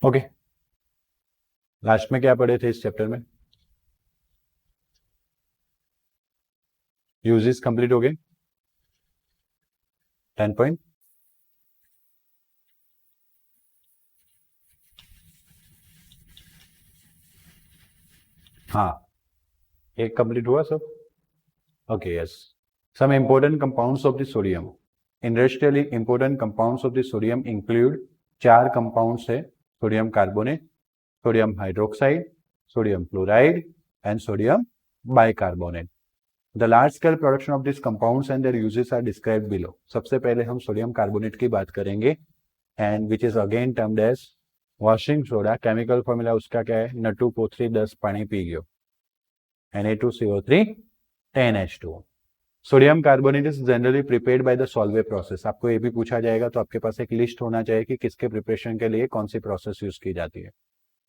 Okay, last में क्या पढ़े थे इस चैप्टर में? यूजेस कंप्लीट हो गए 10 पॉइंट। हाँ, एक कंप्लीट हुआ सब। Okay, yes. Some important compounds of the sodium. Industrially important compounds of the sodium include, 4 compounds है। Sodium carbonate, sodium hydroxide, sodium chloride and sodium bicarbonate. The large scale production of this compounds and their uses are described below. सबसे पहले हम sodium carbonate की बात करेंगे, and which is again termed as washing soda. Chemical formula उसका क्या है? N2O3 10 पानी पी गयो, Na2CO3 10H2O। Sodium carbonate is generally prepared by the Solvay process. आपको ये भी पूछा जाएगा तो आपके पास एक लिस्ट होना चाहिए कि किसके प्रिपरेशन के लिए कौन सी प्रोसेस यूज की जाती है।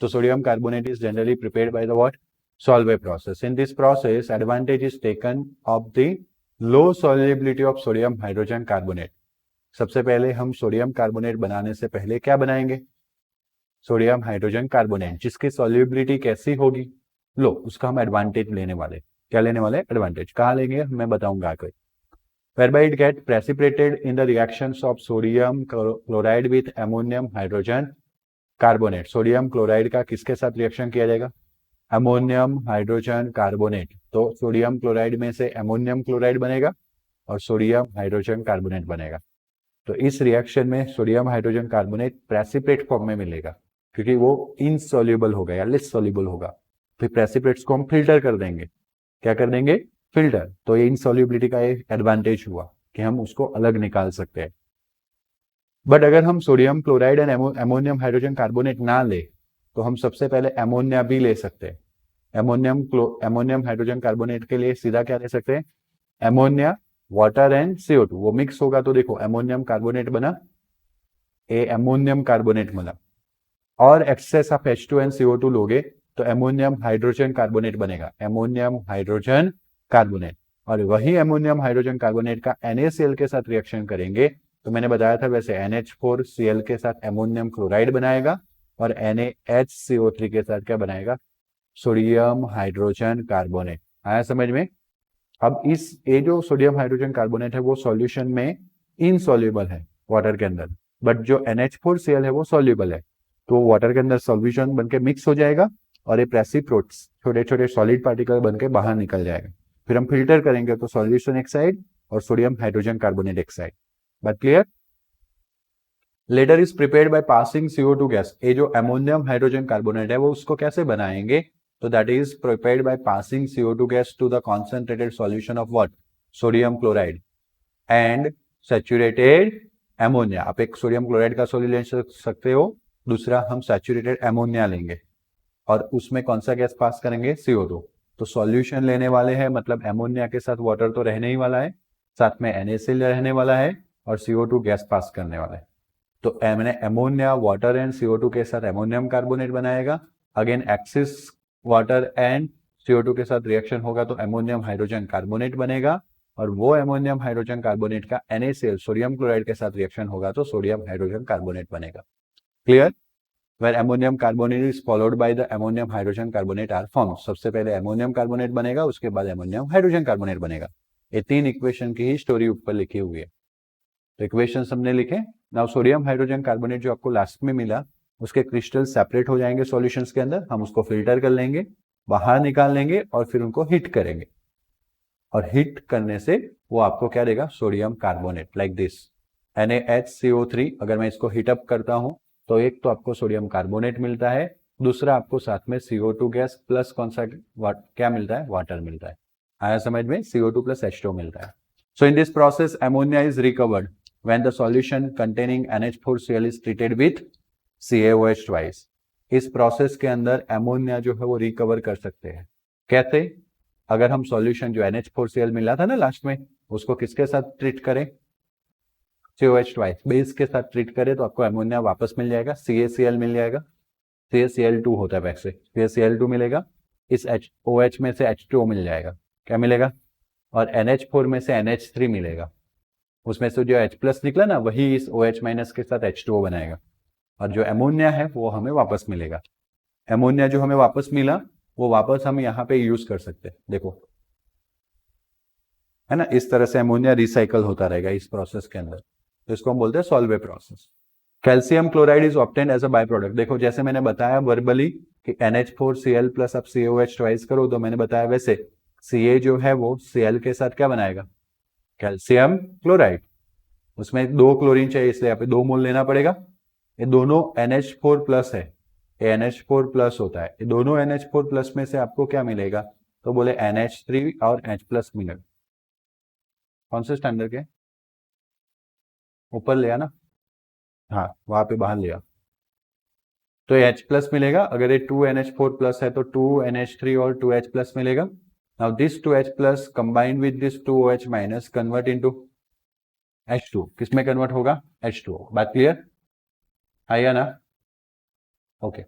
तो sodium carbonate is generally prepared by the what? Solvay process. In this process advantage is taken of the low solubility of sodium hydrogen carbonate. सबसे पहले हम सोडियम कार्बोनेट बनाने से पहले क्या बनाएंगे? सोडियम हाइड्रोजन कार्बोनेट, जिसकी सॉल्युबिलिटी कैसी होगी? लो, उसका हम एडवांटेज लेने वाले। क्या लेने वाले? एडवांटेज। कहाँ लेंगे? मैं बताऊंगा आगे। whereby it get precipitated in the reactions of sodium chloride with ammonium hydrogen carbonate। Sodium chloride का किसके साथ रिएक्शन किया जाएगा? Ammonium hydrogen carbonate. तो सोडियम क्लोराइड में से अमोनियम क्लोराइड बनेगा और सोडियम हाइड्रोजन कार्बोनेट बनेगा। तो इस रिएक्शन में sodium hydrogen carbonate precipitate form में मिलेगा, क्योंकि वो इनसॉल्युबल होगा या लेस सॉल्युबल होगा। फिर प्रेसिपिटेट्स को हम फिल्टर कर देंगे। क्या कर देंगे? फिल्टर। तो ये इनसॉल्युबिलिटी का एक एडवांटेज हुआ कि हम उसको अलग निकाल सकते हैं। बट अगर हम sodium chloride and ammonium hydrogen carbonate ना ले तो हम सबसे पहले अमोनिया भी ले सकते हैं। अमोनियम हाइड्रोजन कार्बोनेट के लिए सीधा क्या ले सकते हैं? Ammonia, water and CO2। वो मिक्स होगा तो देखो अमोनियम कार्बोनेट बना, ए अमोनियम कार्बोनेट बना। और access of H2 and CO2 लोगे तो अमोनियम हाइड्रोजन कार्बोनेट बनेगा, अमोनियम हाइड्रोजन कार्बोनेट। और वही अमोनियम हाइड्रोजन कार्बोनेट का NaCl के साथ रिएक्शन करेंगे तो मैंने बताया था वैसे NH4Cl के साथ अमोनियम क्लोराइड बनाएगा और NaHCO3 के साथ क्या बनाएगा? Sodium hydrogen carbonate. आया समझ में? अब ये जो सोडियम हाइड्रोजन कार्बोनेट है वो सॉल्यूशन में इनसॉल्युबल है वाटर के अंदर, बट जो NH4Cl है वो सॉल्युबल है। तो वाटर के अंदर सॉल्यूशन बनके मिक्स हो जाएगा और ये प्रेसिप्रोट्स छोटे छोटे सॉलिड पार्टिकल बनके बाहर निकल जाएगा। फिर हम फिल्टर करेंगे तो सॉल्यूशन एक साइड और सोडियम हाइड्रोजन कार्बोनेट एक साइड। बात clear? Latter is prepared by passing CO2 gas. ये जो अमोनियम हाइड्रोजन कार्बोनेट है वो उसको कैसे बनाएंगे? तो that is prepared by passing CO2 gas to the concentrated solution of what? Sodium chloride and saturated ammonia. आप एक सोडियम क्लोराइड का सॉल्यूशन ले सकते हो, दूसरा हम सैचुरेटेड अमोनिया लेंगे और उसमें कौन सा गैस पास करेंगे? CO2। तो सॉल्यूशन लेने वाले हैं, मतलब अमोनिया के साथ वाटर तो रहने ही वाला है, साथ में NaCl रहने वाला है और CO2 गैस पास करने वाला है। तो मैंने अमोनिया, वाटर एंड CO2 के साथ अमोनियम कार्बोनेट बनाएगा। Again axis water and CO2 के साथ रिएक्शन होगा तो अमोनियम हाइड्रोजन कार्बोनेट बनेगा और वो अमोनियम हाइड्रोजन कार्बोनेट का NaCl सोडियम क्लोराइड के साथ रिएक्शन होगा तो सोडियम हाइड्रोजन कार्बोनेट बनेगा। Clear? Where ammonium carbonate is followed by the ammonium hydrogen carbonate are formed। सबसे पहले अमोनियम कार्बोनेट बनेगा, उसके बाद अमोनियम हाइड्रोजन कार्बोनेट बनेगा। ये 3 इक्वेशन की ही स्टोरी ऊपर लिखी हुई है। तो इक्वेशन हमने लिखे। नाउ सोडियम हाइड्रोजन कार्बोनेट जो आपको लास्ट में मिला उसके क्रिस्टल सेपरेट हो जाएंगे सॉल्यूशंस के अंदर। हम उसको फिल्टर कर लेंगे, बाहर निकाल लेंगे और फिर उनको हिट करेंगे और हिट करने से वो आपको क्या देगा? Sodium carbonate like this NaHCO3। अगर मैं इसको हीट अप करता हूं तो एक तो आपको सोडियम कार्बोनेट मिलता है, दूसरा आपको साथ में CO2 गैस प्लस कौन सा क्या मिलता है? वाटर मिलता है। आया समझ में? CO2 प्लस H2 मिलता है। So in this process ammonia is recovered when the solution containing NH4Cl is treated with CaOH twice. इस प्रोसेस के अंदर अमोनिया जो है वो रिकवर कर सकते हैं। कैसे? अगर हम सॉल्यूशन जो NH4Cl मिला था ना लास्ट में, उसको किसके साथ ट्रीट करें? COH ट्वाइस बेस के साथ ट्रीट करें तो आपको अमोनिया वापस मिल जाएगा, CaCl मिल जाएगा। CaCl2 होता है वैसे, CaCl2 मिलेगा। इस OH में से H2O मिल जाएगा। क्या मिलेगा? और NH4 में से NH3 मिलेगा। उसमें से जो H+ निकला ना वही इस OH- के साथ H2O बनाएगा। और जो अमोनिया है वो हमें वापस मिलेगा। अमोनिया जो हमें वापस मिला वो वापस हम यहाँ पे यूज कर सकते हैं, देखो है ना, इस तरह से अमोनिया रिसाइकल होता रहेगा इस प्रोसेस के अंदर, तो इसको हम बोलते हैं Solvay process. Calcium chloride is obtain as a by product. देखो जैसे मैंने बताया वर्बली कि NH4Cl प्लस आप COH ट्वाइस करो, तो मैंने बताया वैसे Ca जो है वो Cl के साथ क्या बनाएगा, कैल्शियम क्लोराइड। उसमें 2 क्लोरीन चाहिए इसलिए यहाँ पे 2 मोल लेना पड़ेगा। ये दोनों NH4 प्लस है, ये NH4 प्लस होता है, ये दोनों NH4 प्लस में से आपको क्या मिलेगा, तो बोले NH3 और H प्लस मिलेगा। कौन से स्टैंडर्ड के ऊपर लिया ना, हाँ वहां पे बाहर लिया, तो H प्लस मिलेगा। अगर ये 2NH4 प्लस है तो 2NH3 और 2H प्लस मिलेगा। Now this 2H plus combined with this 2OH minus convert into H2, किसमें कन्वर्ट होगा, H2O। बात क्लियर आया ना, ओके।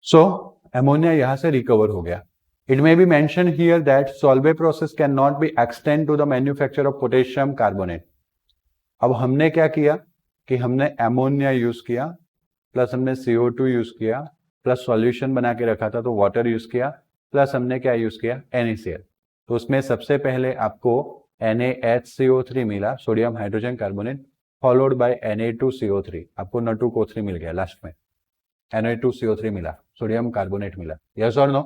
सो अमोनिया यहां से रिकवर हो गया। It may be mention here that Solvay process can not be extend to the manufacture of potassium carbonate. अब हमने क्या किया कि हमने अमोनिया यूज किया, प्लस हमने CO2 यूज किया, प्लस सॉल्यूशन बना के रखा था तो वाटर यूज किया, प्लस हमने क्या यूज किया, NaCl। तो उसमें सबसे पहले आपको NaHCO3 मिला, sodium hydrogen carbonate, followed by Na2CO3, आपको N2CO3 मिल गया लास्ट में, Na2CO3 मिला, सोडियम कार्बोनेट मिला, यस और नो,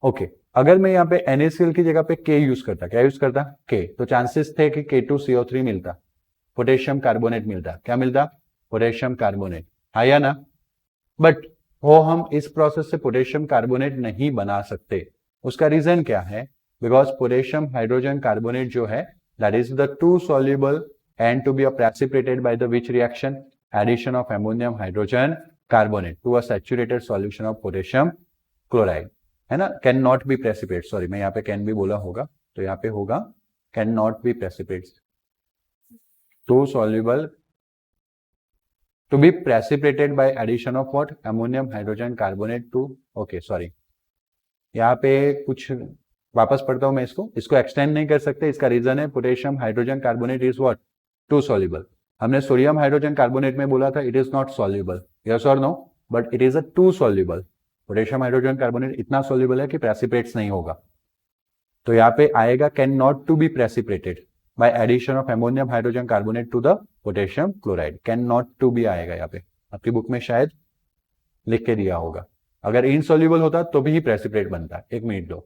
ओके। अगर मैं यहाँ पे NaCl की जगह पे K यूज करता, क्या यूज करता, K, तो चांसेस थे कि K2CO3 मिलता, पोटेशियम कार्बोनेट मिलता, क्या मिलता, पोटेशियम कार्बोनेट, आया ना। बट वो हम इस प्रोसेस से पोटेशियम कार्बोनेट नहीं बना सकते। उसका रीजन क्या है, बिकॉज पोटेशियम हाइड्रोजन कार्बोनेट जो है that is the too soluble and to be precipitated by the which reaction, addition of ammonium hydrogen carbonate to a saturated solution of potassium chloride, है ना। Can not be precipitate, sorry मैं यहाँ पे can भी बोला होगा, तो यहाँ पे होगा can not be precipitate, too soluble to be precipitated by addition of what, ammonium hydrogen carbonate to, okay sorry, यहाँ पे कुछ वापस पढ़ता हूं मैं, इसको एक्सटेंड नहीं कर सकते। इसका रीजन है potassium hydrogen carbonate is what, too soluble. हमने सोडियम हाइड्रोजन कार्बोनेट में बोला था it is not soluble, yes और no, but it is a too soluble. Potassium hydrogen carbonate इतना सॉल्युबल है कि प्रेसिपिटेट्स नहीं होगा, तो यहाँ पे आएगा can not to be precipitated by addition of ammonium hydrogen carbonate to the potassium chloride, can not to be आएगा यहाँ पे, आपकी बुक में शायद लिख के दिया होगा। अगर इनसॉल्युबल होता तो भी प्रेसिपिटेट बनता, एक मिनट दो।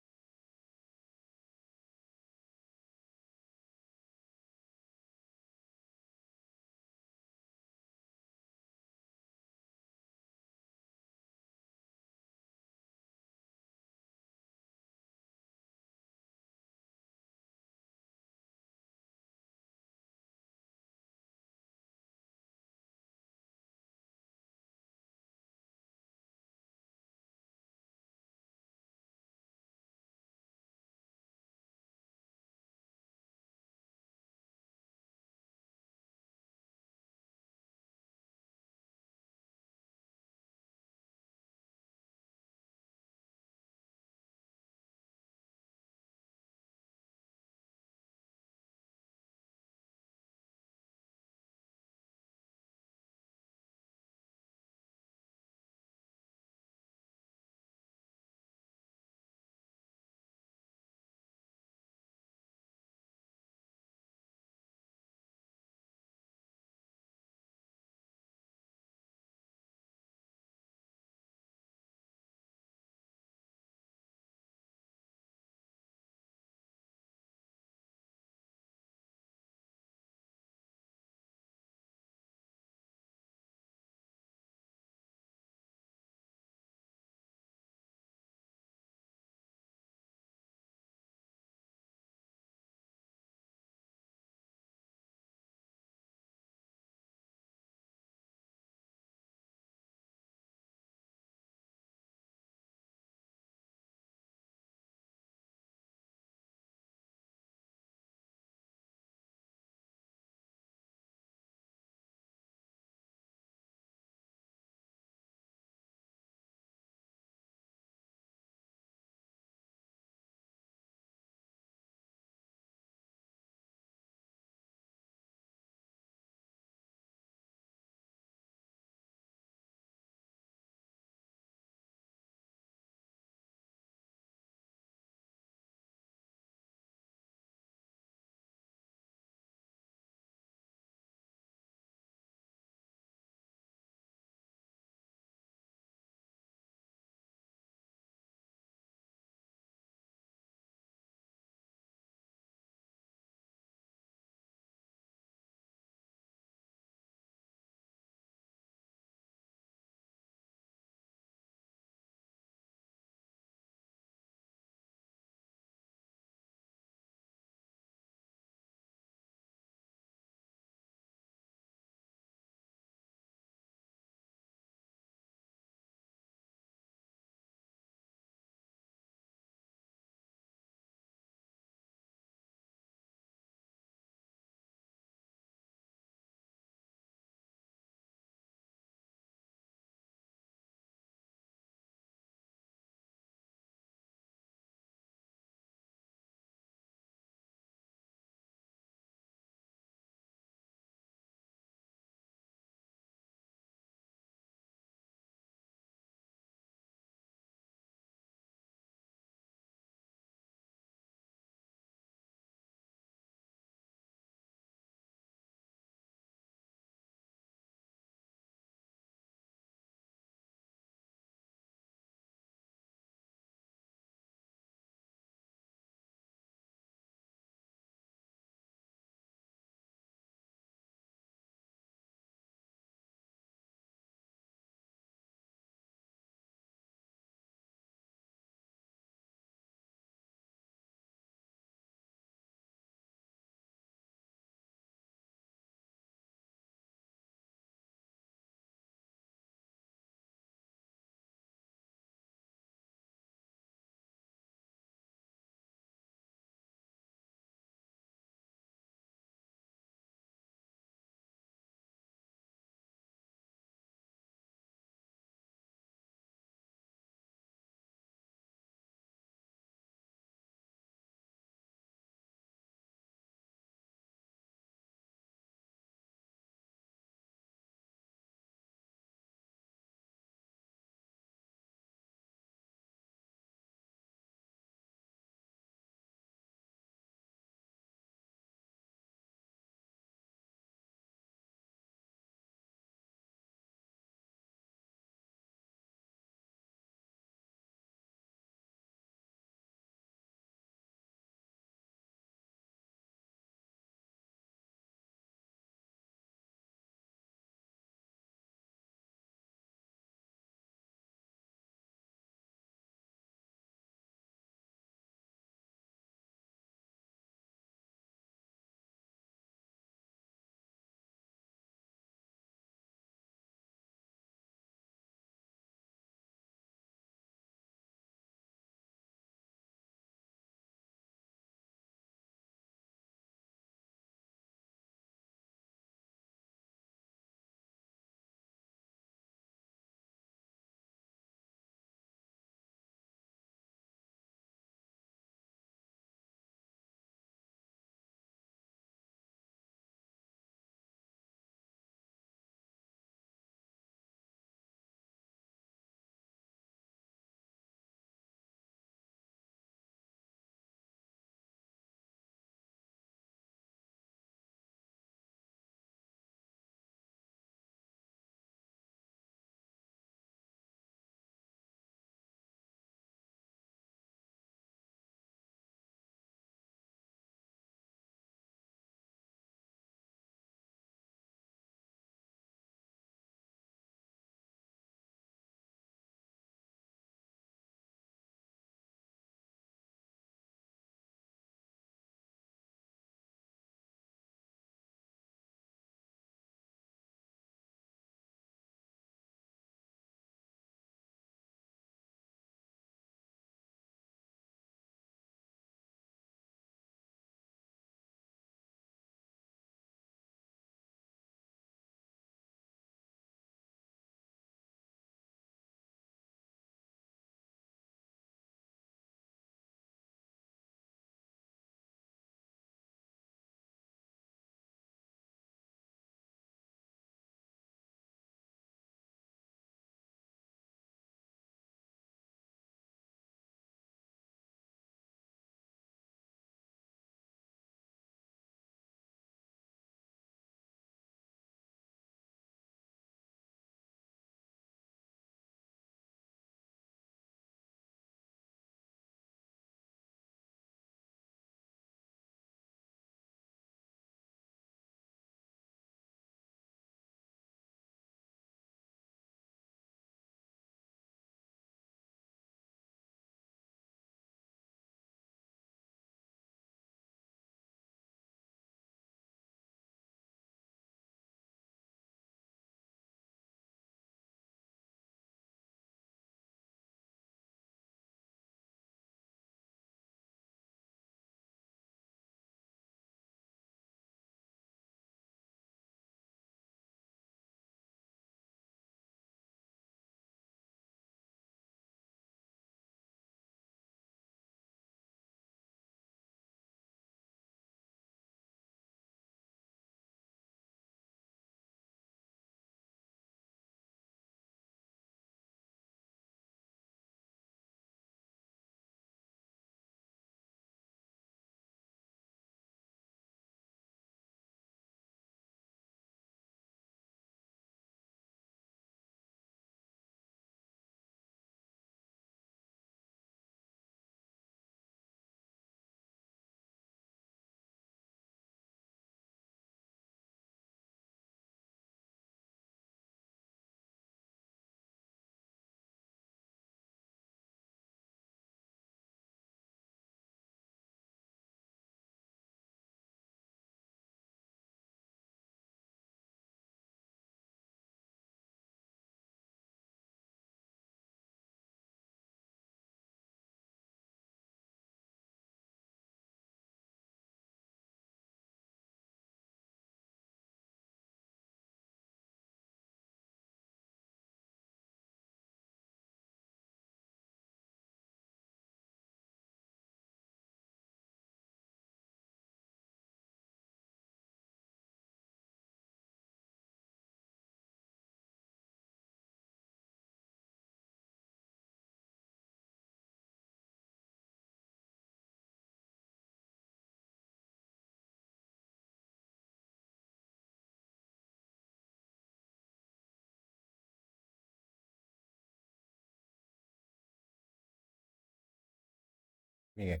नहीं है।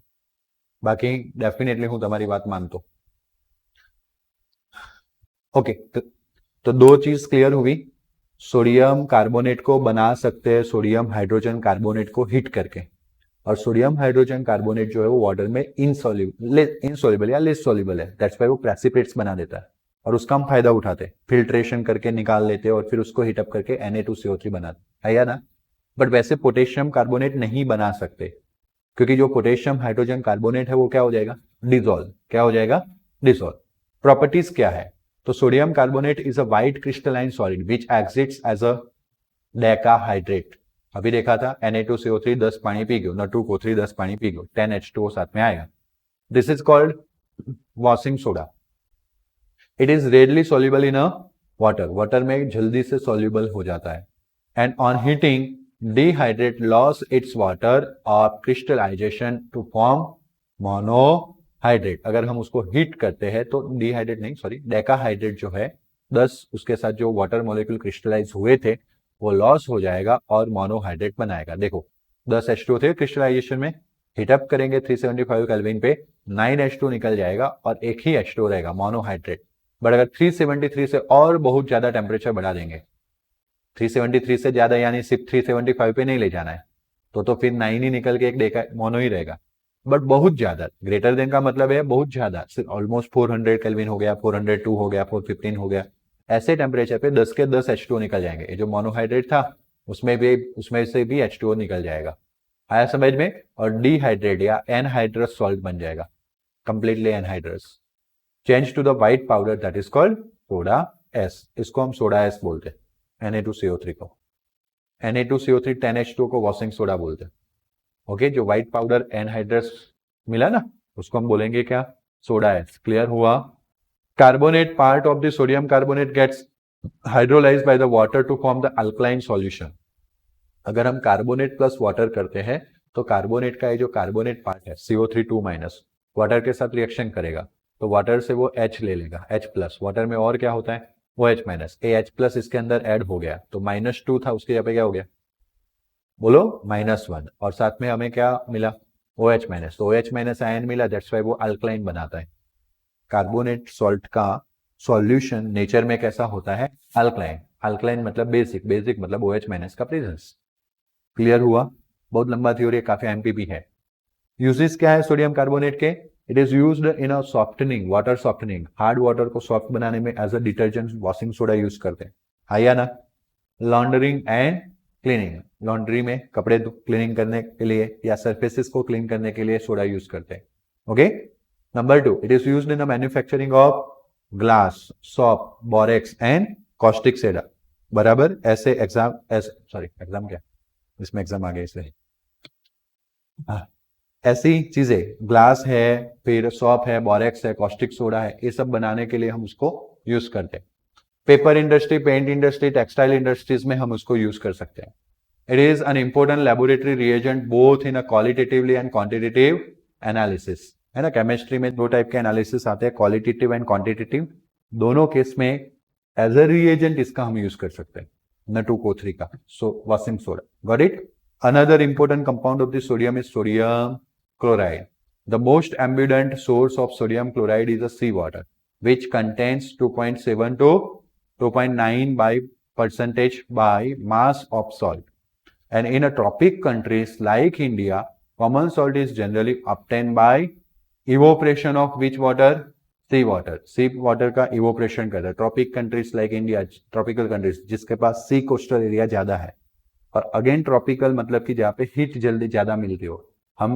बाकी डेफिनेटली હું તમારી વાત માનતો। ओके, तो दो चीज क्लियर हुई। सोडियम कार्बोनेट को बना सकते हैं सोडियम हाइड्रोजन कार्बोनेट को हीट करके, और सोडियम हाइड्रोजन कार्बोनेट जो है वो वाटर में इनसॉल्युबल या लेस सॉल्युबल है, दैट्स व्हाई वो प्रेसिपिटेट्स बना देता है, और उसका हम फायदा उठाते हैं, फिल्ट्रेशन करके निकाल लेते हैं और फिर उसको हीटअप करके Na2CO3 बनाते है या ना। बट वैसे पोटेशियम कार्बोनेट नहीं बना सकते, क्योंकि जो पोटेशियम हाइड्रोजन कार्बोनेट है वो क्या हो जाएगा, डिसॉल्व। क्या हो जाएगा, डिसॉल्व। प्रॉपर्टीज क्या है, तो sodium carbonate is a white crystalline solid which exists as a decahydrate. अभी देखा था Na2CO3 10 पानी पी गयो, N2O3 10 पानी पी गयो, 10H2O साथ में आएगा। This is called washing soda. It is readily soluble in a water, water में जल्दी से सॉल्युबल हो जाता है। And on heating dehydrate loss its water or crystallization to form monohydrate। अगर हम उसको हीट करते हैं तो डिहाइड्रेट नहीं, सॉरी, डेकाहाइड्रेट जो है 10 उसके साथ जो वाटर मॉलिक्यूल क्रिस्टलाइज हुए थे वो लॉस हो जाएगा और मोनोहाइड्रेट बनाएगा। देखो 10 H2 थे क्रिस्टलाइजेशन में, हीटअप करेंगे 375 केल्विन पे, 9 H2 निकल जाएगा और एक ही H2 रहेगा, मोनोहाइड्रेट। बट अगर 373 से और बहुत ज्यादा टेम्परेचर बढ़ा देंगे, 373 से ज्यादा यानी सिर्फ 375 पे नहीं ले जाना है, तो फिर 9 ही निकल के एक डेका मोनो ही रहेगा। बट बहुत ज्यादा, ग्रेटर देन का मतलब है बहुत ज्यादा, ऑलमोस्ट 400 केल्विन हो गया, 402 हो गया, 415 हो गया, ऐसे टेम्परेचर पे 10 के 10 H2O निकल जाएंगे। ये जो मोनोहाइड्रेट था उसमें से भी H2O निकल जाएगा। आया समझ में? और डिहाइड्रेट या एनहाइड्रस सॉल्ट बन जाएगा, completely anhydrous. Change to the white powder that is called soda ash. इसको हम सोडा एस बोलते हैं, Na2CO3 को। Na2CO3 10H2O को वॉशिंग सोडा बोलते हैं। ओके, जो व्हाइट पाउडर एनहाइड्रस मिला ना उसको हम बोलेंगे क्या, सोडा एस। क्लियर हुआ? Carbonate part of the sodium carbonate gets hydrolysed by the water to form the alkaline solution. अगर हम कार्बोनेट प्लस वाटर करते हैं तो कार्बोनेट का ये जो कार्बोनेट पार्ट है CO3 2- वाटर के साथ रिएक्शन करेगा, तो वाटर से वो H ले लेगा, H+। वाटर में और क्या होता है, वो H-, H+ इसके अंदर ऐड हो गया, तो -2 था उसके यहाँ पे क्या हो गया, बोलो -1, और साथ में हमें क्या मिला, OH-, तो OH- आयन मिला, दैट्स वाई वो अल्कलाइन बनाता है। कार्बोनेट सॉल्ट का सॉल्यूशन नेचर में कैसा होता है, अल्कलाइन। अल्कलाइन मतलब बेसिक, बेसिक मतलब OH- का प्रेजेंस। क्लियर हुआ? बहुत लंबा थ्योरी, काफी एमपीपी है। यूजेस क्या है सोडियम कार्बोनेट के, it is used in a softening, water softening, hard water को सॉफ्ट बनाने में as a detergent washing soda use करते हैं, है या ना। लॉन्ड्रिंग एंड क्लीनिंग, लॉन्ड्री में कपड़े क्लीनिंग करने के लिए या सरफेसेस को क्लीन करने के लिए सोडा यूज करते हैं। Okay, number 2, it is used in the manufacturing of glass, shop, borax and caustic soda. बराबर, ऐसे एग्जाम, सॉरी एग्जाम क्या, इसमें एग्जाम आ गया इसलिए, हाँ, ऐसी चीजें, ग्लास है, फिर सॉप है, बोरेक्स है, कॉस्टिक सोडा है, ये सब बनाने के लिए हम उसको यूज करते हैं। Paper industry, paint industry, textile industries में हम उसको यूज कर सकते हैं। It is an important laboratory reagent both in a qualitatively and quantitative analysis, है ना। केमिस्ट्री में दो टाइप के एनालिसिस आते हैं, क्वालिटेटिव एंड क्वांटिटेटिव। दोनों केस में एज अ रिएजेंट इसका हम यूज कर सकते हैं, N2O3 का, so washing soda. Got it? Another important compound of the sodium is sodium chloride. The most abundant source of sodium chloride is the seawater, which contains 2.7 to 2.9 by percentage by mass of salt. And in a tropic countries like India, common salt is generally obtained by evaporation of which water? Sea water. Sea water का evaporation करता है tropic countries like India, tropical countries जिसके पास सी coastal area ज्यादा है, और again tropical मतलब कि जहाँ पे हीट जल्दी ज्यादा मिलती हो। हम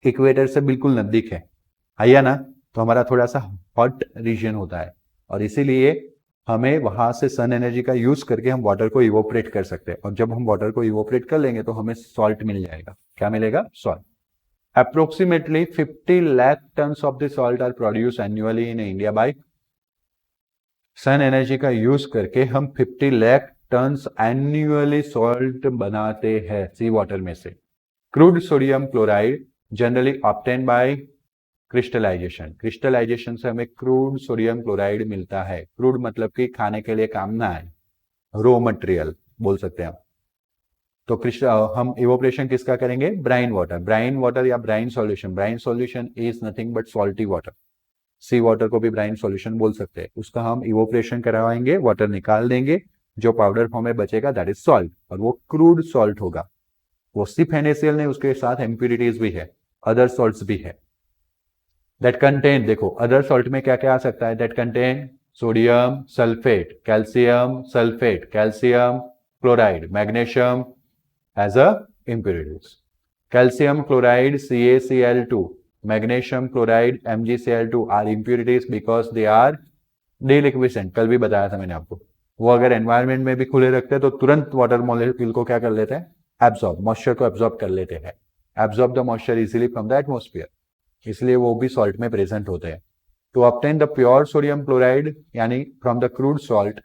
इक्वेटर से बिल्कुल नजदीक है या ना, तो हमारा थोड़ा सा हॉट रीजन होता है, और इसीलिए हमें वहां से सन एनर्जी का यूज करके हम वाटर को इवोपरेट कर सकते हैं, और जब हम वाटर को इवोपरेट कर लेंगे तो हमें सॉल्ट मिल जाएगा। क्या मिलेगा? Salt. Approximately 50 lakh tons of the salt are produce annually in India by, sun energy का यूज करके हम 50 लाख टन्स एन्युअली सॉल्ट बनाते हैं सी वाटर में से। Crude sodium chloride generally obtain by crystallization, crystallization से हमें क्रूड सोडियम क्लोराइड मिलता है। क्रूड मतलब कि खाने के लिए काम ना है, रो मटेरियल बोल सकते हैं हम। तो हम इवोपरेशन किसका करेंगे, ब्राइन वाटर या brine solution is nothing but salty water, sea water को भी ब्राइन सॉल्यूशन बोल सकते हैं, उसका हम इवोपरेशन करवाएंगे, वाटर निकाल देंगे, जो पाउडर फॉर्म में बचेगा दैट इज सॉल्ट, और वो क्रूड सॉल्ट होगा। वो सिर्फ NaCl नहीं, उसके साथ इम्प्यूरिटीज भी है, अदर सॉल्ट्स भी है दैट कंटेन, देखो अदर सॉल्ट में क्या क्या आ सकता है, that contain sodium sulphate, calcium sulphate, calcium chloride, magnesium as a impurities, calcium chloride CaCl2, magnesium chloride MgCl2 are impurities because they are deliquescent, कल भी बताया था मैंने आपको। वो अगर एनवायरमेंट में भी खुले रखते हैं तो तुरंत वाटर मॉलिक्यूल को क्या कर लेते हैं, एब्जॉर्ब, मॉइस्चर को एब्जॉर्ब कर लेते हैं, absorb the moisture easily from the atmosphere, इसलिए वो भी सॉल्ट में प्रेजेंट होते हैं। To obtain the pure sodium chloride यानी फ्रॉम द क्रूड सॉल्ट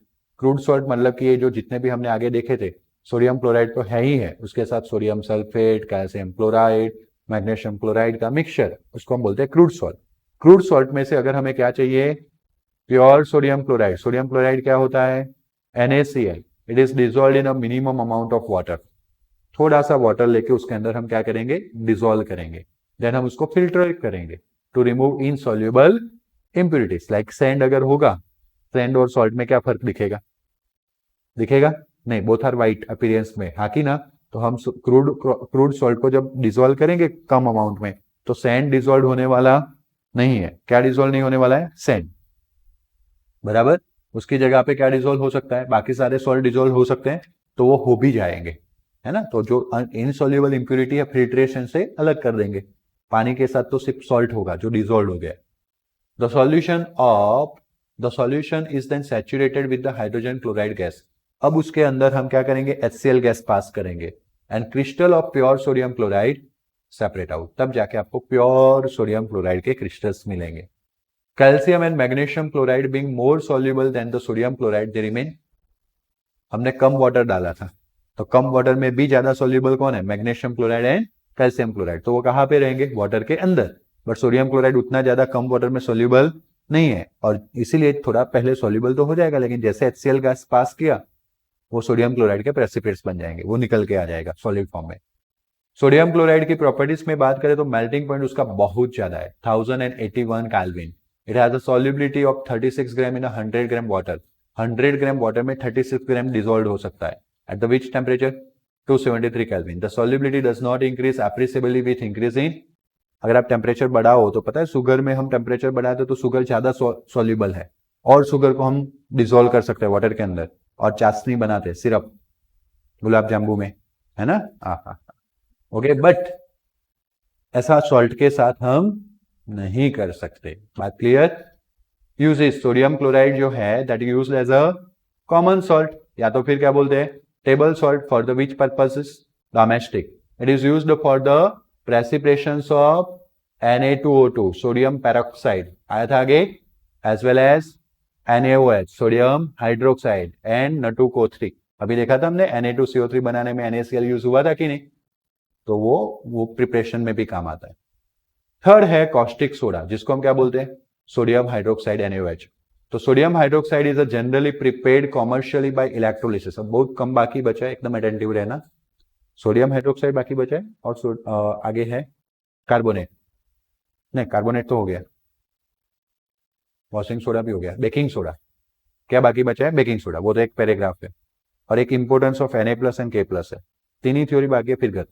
मतलब कि ये जो जितने भी हमने आगे देखे थे, सोडियम क्लोराइड तो है ही है, उसके साथ sodium sulphate, calcium chloride, magnesium chloride का मिक्सचर, उसको हम बोलते हैं क्रूड सॉल्ट। क्रूड सॉल्ट में से अगर हमें क्या चाहिए, प्योर सोडियम क्लोराइड क्या होता है, NaCl, it is dissolve in a minimum amount of water, थोड़ा सा वाटर लेके उसके अंदर हम क्या करेंगे, डिजोल्व करेंगे, देन हम उसको फिल्टर करेंगे to remove insoluble impurities. Like sand अगर होगा, सैंड और सॉल्ट में क्या फर्क दिखेगा नहीं, बोथ आर वाइट अपीयरेंस में, हाँ कि ना। तो हम क्रूड सॉल्ट को जब डिजोल्व करेंगे कम अमाउंट में, तो सैंड डिजोल्व होने वाला नहीं है, क्या डिजोल्व नहीं होने वाला है, सैंड, बराबर। उसकी जगह पे क्या डिजोल्व हो सकता है, बाकी सारे सॉल्ट डिजोल्व हो सकते हैं, तो वो हो भी जाएंगे, है ना। तो जो इनसॉल्युबल इंप्यूरिटी है फिल्ट्रेशन से अलग कर देंगे, पानी के साथ तो सिर्फ सॉल्ट होगा जो डिजोल्व हो गया। The solution is then saturated with the hydrogen chloride gas. अब उसके अंदर हम क्या करेंगे, HCl गैस पास करेंगे, and crystal of pure sodium chloride separate out, तब जाके आपको प्योर सोडियम क्लोराइड के क्रिस्टल्स मिलेंगे। Calcium and magnesium chloride being more soluble than the sodium chloride they remain, हमने कम वाटर डाला था, तो कम वाटर में भी ज्यादा सॉल्युबल कौन है, magnesium chloride and calcium chloride, तो वो कहां पे रहेंगे, वाटर के अंदर। बट सोडियम क्लोराइड उतना ज्यादा कम वाटर में सॉल्युबल नहीं है, और इसीलिए थोड़ा पहले सॉल्युबल तो हो जाएगा, लेकिन जैसे HCl गैस पास किया, वो सोडियम क्लोराइड के प्रेसिपिटेट्स बन जाएंगे, वो निकल के आ जाएगा सॉलिड फॉर्म में। सोडियम क्लोराइड की प्रॉपर्टीज में बात करें तो मेल्टिंग पॉइंट उसका बहुत ज्यादा है, 1081 kelvin. It has a solubility of 36 gram in 100 gram water, 100 gram water में 36 ग्राम डिसॉल्व हो सकता है। At the which temperature, 273 kelvin. The solubility does not increase appreciably with increase in, अगर आप टेम्परेचर बढ़ाओ तो पता है शुगर में हम टेम्परेचर बढ़ाते तो शुगर ज्यादा सॉल्युबल है, और शुगर को हम डिसॉल्व कर सकते हैं वाटर के अंदर, और चाशनी बनाते, सिरप गुलाब जामुन में, है ना। हाँ, ओके, बट ऐसा सॉल्ट के साथ हम नहीं कर सकते, बात क्लियर। यूजेस, सोडियम क्लोराइड जो है that used as a common salt, या तो फिर क्या बोलते हैं, table salt, for the which purposes, domestic. It is used for the precipitations of Na2O2, sodium peroxide आया था आगे, as well as NaOH, sodium hydroxide, and N2CO3, अभी देखा था हमने Na2CO3 बनाने में NaCl यूज हुआ था कि नहीं, तो वो प्रिपरेशन में भी काम आता है। थर्ड है कॉस्टिक सोडा, जिसको हम क्या बोलते हैं, सोडियम हाइड्रोक्साइड NaOH। तो sodium hydroxide is a generally prepared commercially by electrolysis. अब बहुत कम बाकी बचा है, एकदम अटेंटिव रहना। सोडियम हाइड्रोक्साइड बाकी बचा है, और आगे है कार्बोनेट, नहीं कार्बोनेट तो हो गया, वॉशिंग सोडा भी हो गया, बेकिंग सोडा, क्या बाकी बचा है, बेकिंग सोडा, वो तो एक पैराग्राफ है, और एक importance of Na+ and K+ है, तीन ही थ्योरी बाकी है, फिर गत।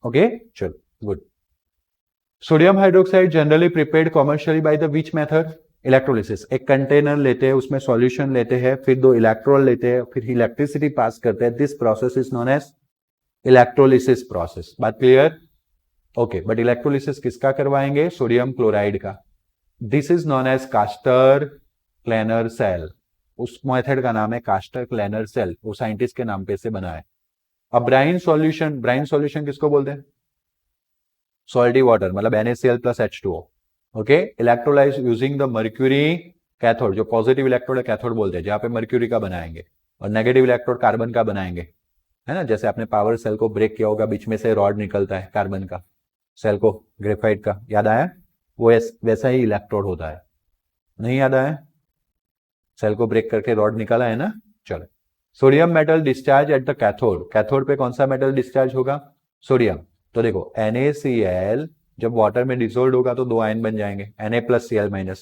ओके, चलो good. Sodium hydroxide generally prepared commercially bye the which method, electrolysis. एक कंटेनर लेते हैं, उसमें सॉल्यूशन लेते हैं, फिर 2 इलेक्ट्रोल लेते हैं, फिर इलेक्ट्रिसिटी पास करते हैं, this process is known as electrolysis process, बात क्लियर। ओके, बट इलेक्ट्रोलिसिस किसका करवाएंगे, सोडियम क्लोराइड का। This is known as Castner Kellner cell, उस मेथड का नाम है कास्टर क्लेनर सेल, वो साइंटिस्ट के नाम पे से बना है। अब ब्राइन सॉल्यूशन किसको बोलते हैं, सॉल्टी वाटर, मतलब NaCl plus H2O। Okay, electrolysed using the mercury cathode, जो पॉजिटिव इलेक्ट्रोड है कैथोड बोलते हैं, जहां पे मर्क्यूरी का बनाएंगे, और नेगेटिव इलेक्ट्रोड कार्बन का बनाएंगे, है ना। जैसे आपने पावर सेल को ब्रेक किया होगा, बीच में से रॉड निकलता है कार्बन का, सेल को ग्रेफाइट का, याद आया, वो वैसा ही इलेक्ट्रोड होता है, नहीं याद आया, सेल को ब्रेक करके रॉड निकाला है ना। चलो, sodium metal discharge at the cathode, cathode पे कौन सा मेटल डिस्चार्ज होगा? सोडियम। तो देखो NaCl जब वाटर में डिसोल्व होगा तो दो आयन बन जाएंगे, Na+Cl-।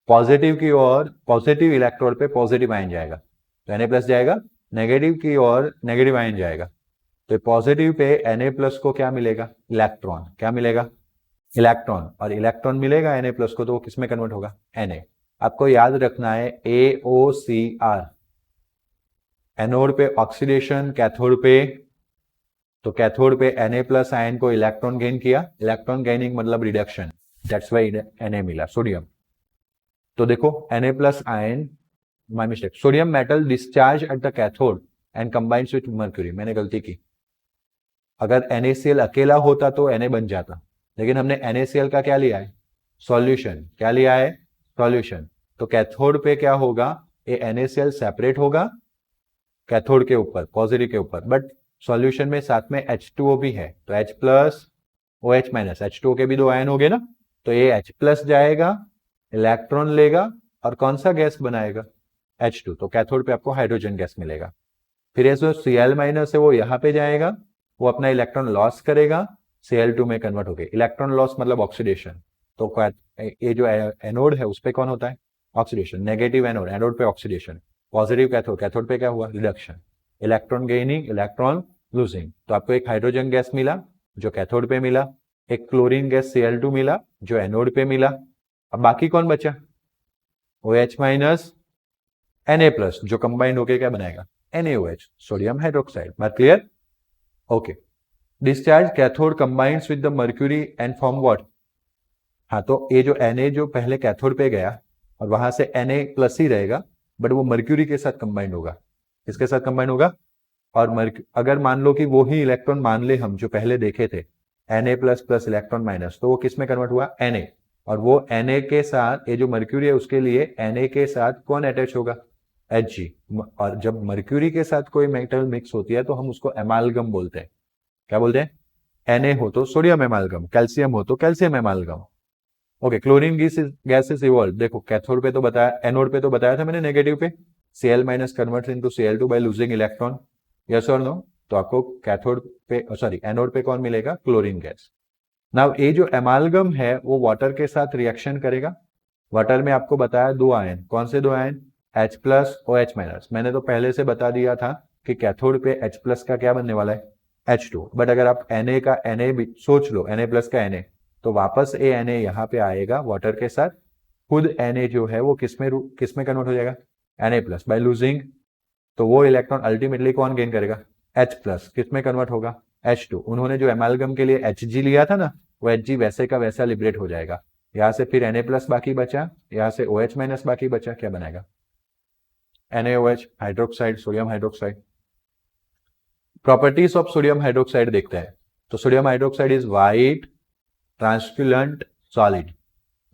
पॉजिटिव की ओर पॉजिटिव इलेक्ट्रोड पे पॉजिटिव आयन जाएगा, तो Na+ जाएगा, नेगेटिव की ओर नेगेटिव आयन जाएगा। तो पॉजिटिव पे Na+ को क्या मिलेगा? इलेक्ट्रॉन। क्या मिलेगा? इलेक्ट्रॉन। और इलेक्ट्रॉन मिलेगा Na+ को तो वो किसमें कन्वर्ट होगा? Na। आपको याद रखना है AOCr, एनोड पे ऑक्सीडेशन, कैथोड पे, तो कैथोड पे Na+ आयन को इलेक्ट्रॉन गेन किया, इलेक्ट्रॉन गेनिंग मतलब रिडक्शन, दैट्स व्हाई Na मिला, सोडियम। तो देखो Na+ ion, my mistake, sodium metal discharge at the cathode and combines with mercury, मैंने गलती की। अगर NaCl अकेला होता तो Na बन जाता, लेकिन हमने NaCl का क्या लिया है? सॉल्यूशन। क्या लिया है? सॉल्यूशन। तो कैथोड पे क्या होगा? ये NaCl सेपरेट होगा कैथोड के ऊपर, पॉजिटिव के ऊपर, बट सॉल्यूशन में साथ में H2O भी है, तो H+OH-, H2O के भी दो आयन हो गए ना, तो ये H+ जाएगा, इलेक्ट्रॉन लेगा और कौन सा गैस बनाएगा? H2। तो कैथोड पे आपको हाइड्रोजन गैस मिलेगा। फिर ये जो Cl- है वो यहाँ पे जाएगा, वो अपना इलेक्ट्रॉन लॉस करेगा, Cl2 में कन्वर्ट हो गए। इलेक्ट्रॉन लॉस मतलब ऑक्सीडेशन। तो ये जो एनोड है उस पे कौन होता है? ऑक्सीडेशन। नेगेटिव एनोड, एनोड पे ऑक्सीडेशन। पॉजिटिव कैथोड, कैथोड पे क्या हुआ? Reduction. Electron gaining, electron losing. तो आपको एक हाइड्रोजन गैस मिला जो कैथोड पे मिला, एक क्लोरीन गैस Cl2 मिला जो एनोड पे मिला। अब बाकी कौन बचा? OH- Na+, जो कंबाइंड होके क्या बनाएगा? NaOH, sodium hydroxide. बात clear? Okay. Discharge cathode combines with the mercury and form what? हाँ, तो ये जो Na जो पहले कैथोड पे गया और वहां से Na+ ही रहेगा, बट वो मर्क्यूरी के साथ कंबाइंड होगा। किसके साथ कंबाइंड होगा? और अगर मान लो कि वो ही इलेक्ट्रॉन मान ले हम जो पहले देखे थे, Na++ इलेक्ट्रॉन माइनस, तो वो किस में कन्वर्ट हुआ? Na। और वो Na के साथ, ये जो मर्क्यूरी है उसके लिए Na के साथ कौन अटैच होगा? Hg। और जब मर्क्यूरी के साथ कोई मेटल मिक्स होती है तो हम उसको एमालगम बोलते हैं। क्या बोलते हैं? Na हो तो सोडियम एमालगम, कैल्शियम हो तो calcium एमालगम। Okay. Chlorine gas is evolve. देखो कैथोड पे तो बताया, एनोड पे तो बताया था मैंने, नेगेटिव पे Cl- converts into Cl2 by losing electron, yes और नो? तो आपको कैथोड पे, सॉरी एनोड पे कौन मिलेगा? Chlorine gas. नाउ ये जो एमालगम है वो वाटर के साथ रिएक्शन करेगा। वाटर में आपको बताया दो आयन, कौन से दो आयन? H+OH-। मैंने तो पहले से बता दिया था कि कैथोड पे H+ का क्या बनने वाला है? H2। बट अगर आप Na का Na भी सोच लो, Na+ का Na, तो वापस ये Na यहाँ पे आएगा वाटर के साथ, खुद Na जो है वो किसमें कन्वर्ट हो जाएगा? Na+ by losing. तो वो इलेक्ट्रॉन अल्टीमेटली कौन गेन करेगा? H+। किसमें कन्वर्ट होगा? H2। उन्होंने जो एमालगम के लिए Hg लिया था ना, वो Hg वैसे का वैसा लिबरेट हो जाएगा। यहां से फिर Na+ बाकी बचा, यहां से OH- बाकी बचा, क्या बनेगा? NaOH, hydroxide, sodium hydroxide. Properties of sodium hydroxide देखते हैं। तो sodium hydroxide is white, transparent, solid.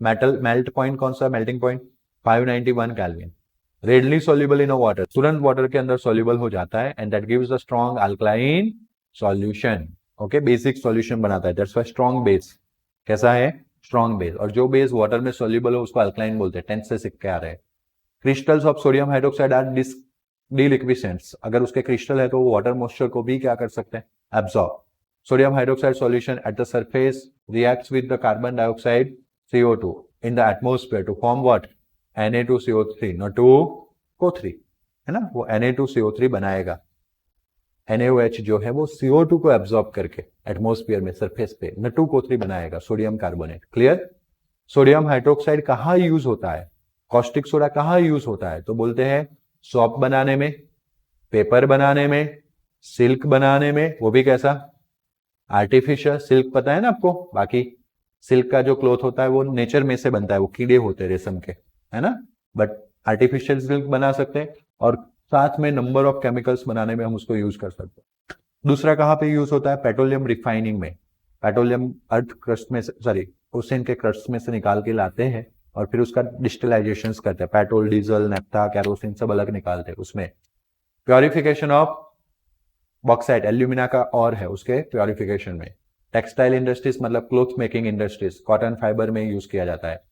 Metal melt point कौन सा? Melting point 591 kelvin. Readily soluble in water, तुरंत वाटर के अंदर सोल्यूबल हो जाता है, and that gives a strong alkaline solution. Okay, basic solution बनाता है, दैट्स व्हाई स्ट्रॉन्ग बेस। कैसा है? Strong base. और जो बेस वाटर में सोल्यूबल हो उसको अल्कलाइन बोलते हैं, टेंथ से सीख के आ रहे हैं। Crystals of sodium hydroxide are deliquescents. अगर उसके क्रिस्टल है तो वो वाटर मॉइस्चर को भी क्या कर सकते हैं? Absorb. Sodium hydroxide solution at the surface reacts with the carbon dioxide CO2 in the atmosphere to form what? Na2CO3, N2O3, है ना? वो Na2CO3 बनाएगा। NaOH जो है वो CO2 को एब्सॉर्ब करके एटमोस्फियर में सरफेस पे N2O3 बनाएगा, sodium carbonate. Clear? Sodium hydroxide कहाँ यूज होता है? कॉस्टिक सोडा कहाँ यूज होता है? तो बोलते हैं सॉप बनाने में, पेपर बनाने में, सिल्क बनाने में, वो भी कैसा? आर्टिफिशियल सिल्क, पता है ना आपको? बाकी सिल्क का जो क्लोथ होता है वो नेचर में से बनता है, वो कीड़े होते हैं रेशम के, है ना? बट आर्टिफिशियल सिल्क बना सकते हैं, और साथ में नंबर ऑफ केमिकल्स बनाने में हम उसको यूज कर सकते हैं। दूसरा कहाँ पे यूज होता है? पेट्रोलियम रिफाइनिंग में। पेट्रोलियम अर्थ क्रस्ट में, सॉरी ओशन के क्रस्ट में से निकाल के लाते हैं और फिर उसका डिस्टिलाइजेशन करते हैं, पेट्रोल, डीजल, नेफ्था, कैरोसिन सब अलग निकालते हैं उसमें। प्योरिफिकेशन ऑफ बॉक्साइट, एल्यूमिना का और है उसके प्योरिफिकेशन में। टेक्सटाइल इंडस्ट्रीज मतलब cloth making industries, cotton fibre में यूज किया जाता है।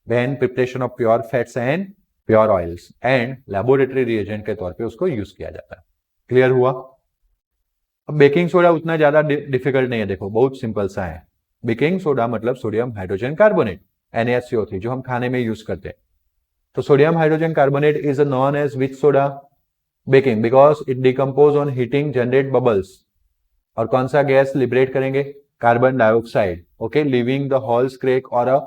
Then preparation of pure fats and pure oils and laboratory reagent के तौर पे उसको यूज किया जाता है। क्लियर हुआ? अब बेकिंग सोडा उतना ज्यादा डिफिकल्ट नहीं है, देखो बहुत सिंपल सा है। बेकिंग सोडा मतलब सोडियम हाइड्रोजन कार्बोनेट, NaCO3, जो हम खाने में यूज करते हैं। तो sodium hydrogen carbonate is known as which soda? Baking, because it decompose on heating generate bubbles. और कौन सा गैस लिबरेट करेंगे? Carbon dioxide. Okay, leaving the holes crack और a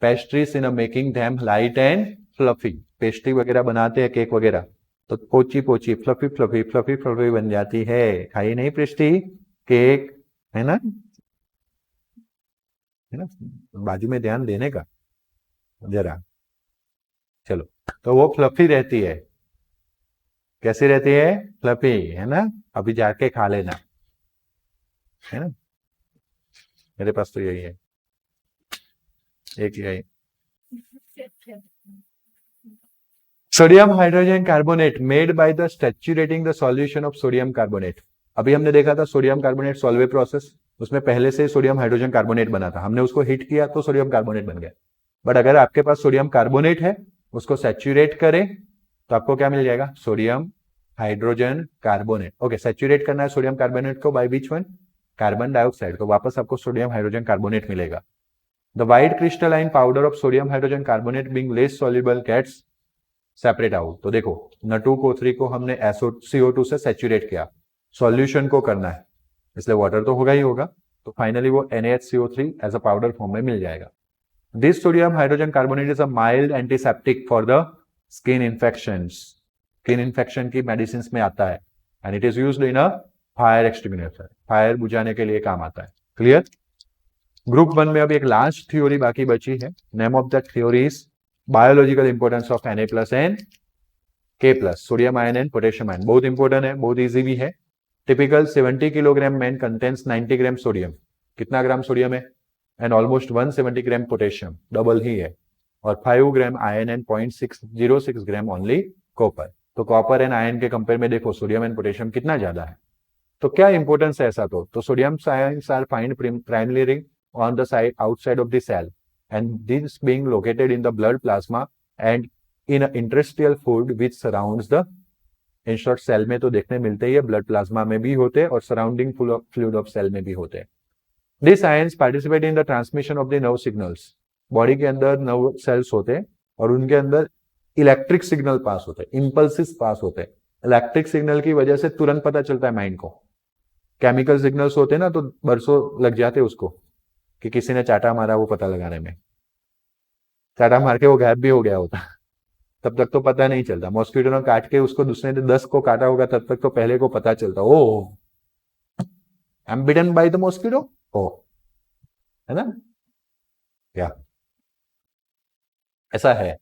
pastries in making them light and fluffy. Pastry वगैरह बनाते हैं, cake वगैरह, तो पोची पोची फ्लफी फ्लफी फ्लफी फ्लफी बन जाती है। खाई नहीं पेस्ट्री, केक, है ना? है ना? बाजू में ध्यान देने का जरा। चलो, तो वो फ्लफी रहती है। कैसी रहती है? फ्लफी, है ना? अभी जाके खा लेना, है ना? मेरे पास तो यही है, एक यही। Sodium hydrogen carbonate made by the saturating the solution of sodium carbonate. अभी हमने देखा था सोडियम कार्बोनेट सॉल्वे प्रोसेस, उसमें पहले से सोडियम हाइड्रोजन कार्बोनेट बना था, हमने उसको हीट किया तो सोडियम कार्बोनेट बन गया। बट अगर आपके पास सोडियम कार्बोनेट है, उसको सैचुरेट करें तो आपको क्या मिल जाएगा? Sodium hydrogen carbonate. Okay, saturate करना है सोडियम कार्बोनेट को by which one? Carbon dioxide, तो वापस आपको सोडियम हाइड्रोजन कार्बोनेट मिलेगा। The white crystalline powder of sodium hydrogen carbonate being less soluble gets separate out. तो देखो, N2CO3 को हमने CO2 से सैचुरेट किया, सॉल्यूशन को करना है, इसलिए वाटर तो होगा ही होगा, तो फाइनली वो NaCO3 as a powder form में मिल जाएगा। This sodium hydrogen carbonate is a mild antiseptic for the skin infections. Skin infection की मेडिसिन में आता है and it is used in a fire extinguisher, fire बुझाने के लिए काम आता है। क्लियर? ग्रुप 1 में अभी एक लास्ट थ्योरी बाकी बची है। Name of the theory is biological importance of Na+ and K+, sodium ion and potassium ion. बहुत इंपॉर्टेंट है, बहुत इजी भी है। Typical 70 kilogram man contains 90 gram sodium. कितना ग्राम सोडियम है? And almost 170 gram potassium, double ही है। और 5 gram iron and 0.606 gram only copper. तो कॉपर एंड आयन के कंपेयर में देखो सोडियम एंड पोटेशियम कितना ज्यादा है। तो क्या इंपॉर्टेंस है ऐसा? तो sodium ions are find primarily on the side outside of the cell and this being located in the blood plasma and in an interstitial fluid which surrounds the, in short, cell में तो देखने मिलते ही है, blood plasma में भी होते हैं और सराउंडिंग फ्लूइड ऑफ सेल में भी होते हैं। This ions participate in the transmission of the nerve signals. Body के अंदर नर्व सेल्स होते हैं और उनके अंदर इलेक्ट्रिक सिग्नल पास होते हैं, इंपल्सिस पास होते हैं। इलेक्ट्रिक सिग्नल की वजह से तुरंत पता चलता है माइंड को। केमिकल सिग्नल्स होते हैं ना, तो बरसों लग जाते हैं उसको कि किसी ने चाटा मारा, वो पता लगाने में। चाटा मार के वो गायब भी हो गया होता, तब तक तो पता नहीं चलता। मॉस्किटो ने काट के उसको दूसरे ने 10 को काटा होगा, तब तक तो पहले को पता चलता, oh I am bitten by the mosquito, oh, है ना? क्या ऐसा है?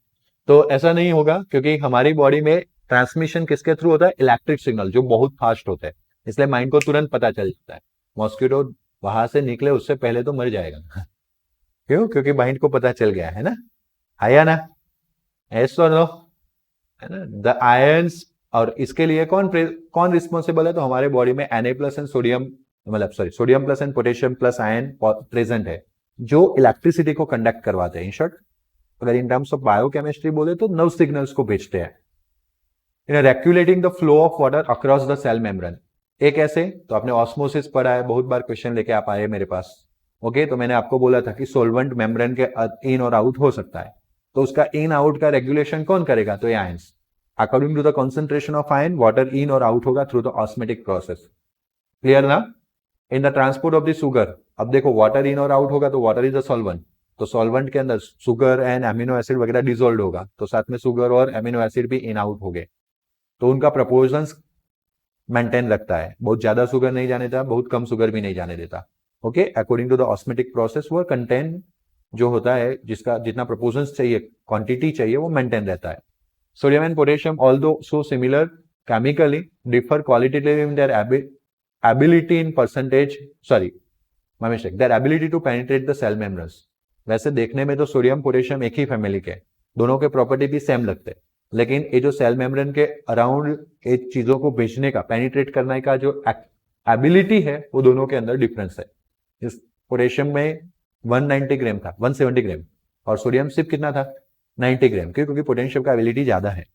तो ऐसा नहीं होगा, क्योंकि हमारी बॉडी में ट्रांसमिशन किसके थ्रू होता है? इलेक्ट्रिक सिग्नल, जो बहुत फास्ट होता है, इसलिए माइंड को तुरंत पता चल जाता है। मॉस्किटो वहां से निकले उससे पहले तो मर जाएगा। क्यों? क्योंकि माइंड को पता चल गया है ना। आया ना? ऐसा नो, है ना? द आयंस, और इसके लिए कौन रिस्पॉन्सिबल है? तो हमारे बॉडी में Na+ एंड सोडियम, मतलब sorry, sodium plus and potassium plus ion present है, जो इलेक्ट्रिसिटी को कंडक्ट करवाते हैं। इन शॉर्ट, अगर इन टर्म्स ऑफ बायोकेमिस्ट्री बोले तो नर्व सिग्नल्स को भेजते हैं। In regulating the flow of water across the cell membrane. एक ऐसे, तो आपने ऑस्मोसिस पढ़ा है, बहुत बार क्वेश्चन लेके आप आए मेरे पास। ओके, तो मैंने आपको बोला था कि सोलवेंट मेम्ब्रेन के इन और आउट हो सकता है, तो उसका इन आउट का रेगुलेशन कौन करेगा? तो ये ions. According to the concentration of ion, water in और आउट होगा through the osmotic process. Clear ना? In the transport of the sugar, अब देखो वाटर इन और आउट होगा तो वाटर इज द सॉल्वेंट, तो सॉल्वेंट के अंदर शुगर एंड एमिनो एसिड वगैरह डिसॉल्व होगा, तो साथ में शुगर और एमिनो एसिड भी इन आउट हो गए, तो उनका प्रपोर्शंस मेंटेन रखता है। बहुत ज्यादा शुगर नहीं जाने देता, बहुत कम शुगर भी नहीं जाने देता। Okay, according to the osmotic process वो कंटेंट जो होता है, जिसका जितना प्रोपोर्शंस चाहिए, क्वांटिटी चाहिए, वो मेंटेन रहता है। Sodium and potassium although so similar chemically differ qualitatively in their ability in percentage, sorry my mistake, their ability to penetrate the cell membranes. वैसे देखने में तो सोडियम पोटेशियम एक ही फैमिली के, दोनों के प्रॉपर्टी भी सेम लगते हैं, लेकिन ये जो सेल मेम्ब्रेन के अराउंड एक चीजों को भेजने का, पेनिट्रेट करने का जो एबिलिटी है, वो दोनों के अंदर डिफरेंस है। इस पोटेशियम में 190 ग्राम था, 170 ग्राम, और सोडियम सिर्फ कितना था? 90 ग्राम, क्योंकि पोटेशियम का एबिलिटी ज्यादा है।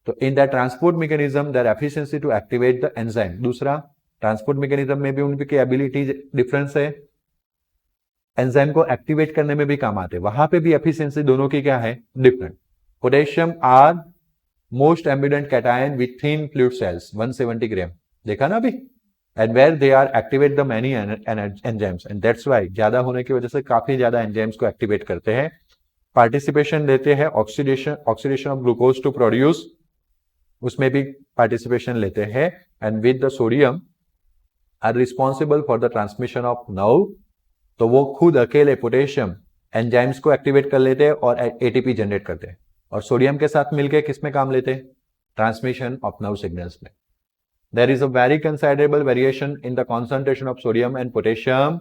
तो in the transport mechanism their efficiency to activate the enzyme, दूसरा ट्रांसपोर्ट मैकेनिज्म में भी उनकी एबिलिटी डिफरेंस है, एंजाइम को एक्टिवेट करने में भी काम आते हैं, वहां पे भी एफिशिएंसी दोनों की क्या है, different. Potassium are most abundant cation within fluid cells 170 gram, देखा ना अभी, and where they are activate the many enzymes and that's why, ज्यादा होने की वजह से काफी ज्यादा एंजाइम्स को एक्टिवेट करते हैं। पार्टिसिपेशन लेते हैं oxidation of glucose to produce, उसमें भी पार्टिसिपेशन लेते हैं, and with the sodium are responsible for the transmission of nerve, तो वो खुद अकेले पोटेशियम एंजाइम्स को एक्टिवेट कर लेते हैं और एटीपी जनरेट करते हैं, और सोडियम के साथ मिलकर किस में काम लेते हैं, ट्रांसमिशन ऑफ नर्व सिग्नल्स में। There is a very considerable variation in the concentration of sodium and potassium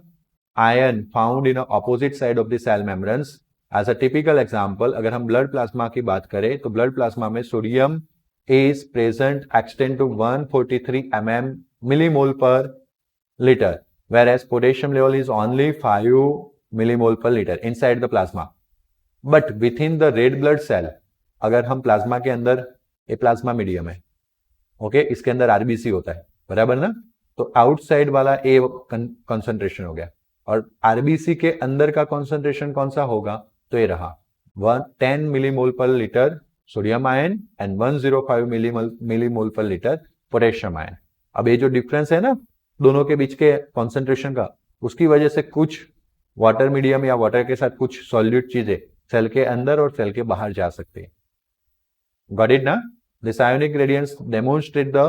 ion found in the opposite side of the cell membranes. As a typical example, अगर हम blood plasma की बात करें तो blood plasma में sodium is present extend to 143 millimole per liter, whereas potassium level is only 5 millimole per liter inside the plasma. But within the red blood cell, अगर हम plasma के अंदर, ये प्लाज्मा मीडियम है, ओके, इसके अंदर RBC होता है, बराबर ना, तो आउटसाइड वाला ए कंसंट्रेशन हो गया, और आरबीसी के अंदर का कंसंट्रेशन कौन सा होगा, तो ये रहा 10 मिलीमोल पर litre sodium ion and 105 millimole पर लीटर पोटेशियम आयन। अब ये जो डिफरेंस है ना दोनों के बीच के कॉन्सेंट्रेशन का, उसकी वजह से कुछ वाटर मीडियम या वाटर के साथ कुछ सॉल्यूट चीजें सेल के अंदर और सेल के बाहर जा सकती है। गॉट इट ना? This ionic gradients demonstrate the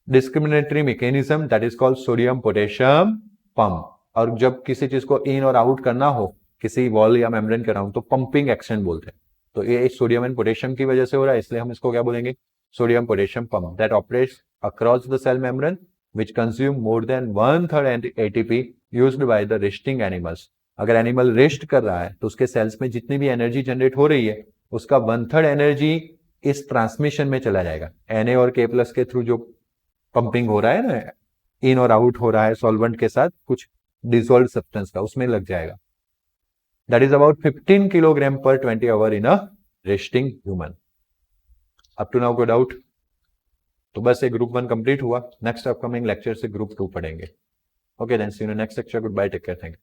discriminatory mechanism that is called sodium potassium pump. और जब किसी चीज को इन और आउट करना हो किसी वॉल या मेम्ब्रेन के अराउंड, तो पंपिंग एक्शन बोलते हैं। तो ये सोडियम एंड पोटेशियम की वजह से हो रहा है, इसलिए हम इसको क्या बोलेंगे, sodium potassium pump that operates across the cell membrane which consume more than 1/3 ATP used by the resting animals. अगर एनिमल रेस्ट कर रहा है तो उसके सेल्स में जितनी भी एनर्जी जनरेट हो रही है उसका 1/3 एनर्जी इस ट्रांसमिशन में चला जाएगा, Na और K+ के थ्रू जो पंपिंग हो रहा है ना, इन और आउट हो रहा है सॉल्वेंट के साथ कुछ डिसॉल्व सब्सटेंस का, उसमें लग जाएगा। दैट इज अबाउट 15 किलोग्राम पर 20 hour in a resting human. Up to now कोई डाउट? तो बस ये ग्रुप 1 कंप्लीट हुआ, नेक्स्ट अपकमिंग लेक्चर से ग्रुप 2 पढ़ेंगे। Okay then see you in next lecture, good bye, take care, thank you.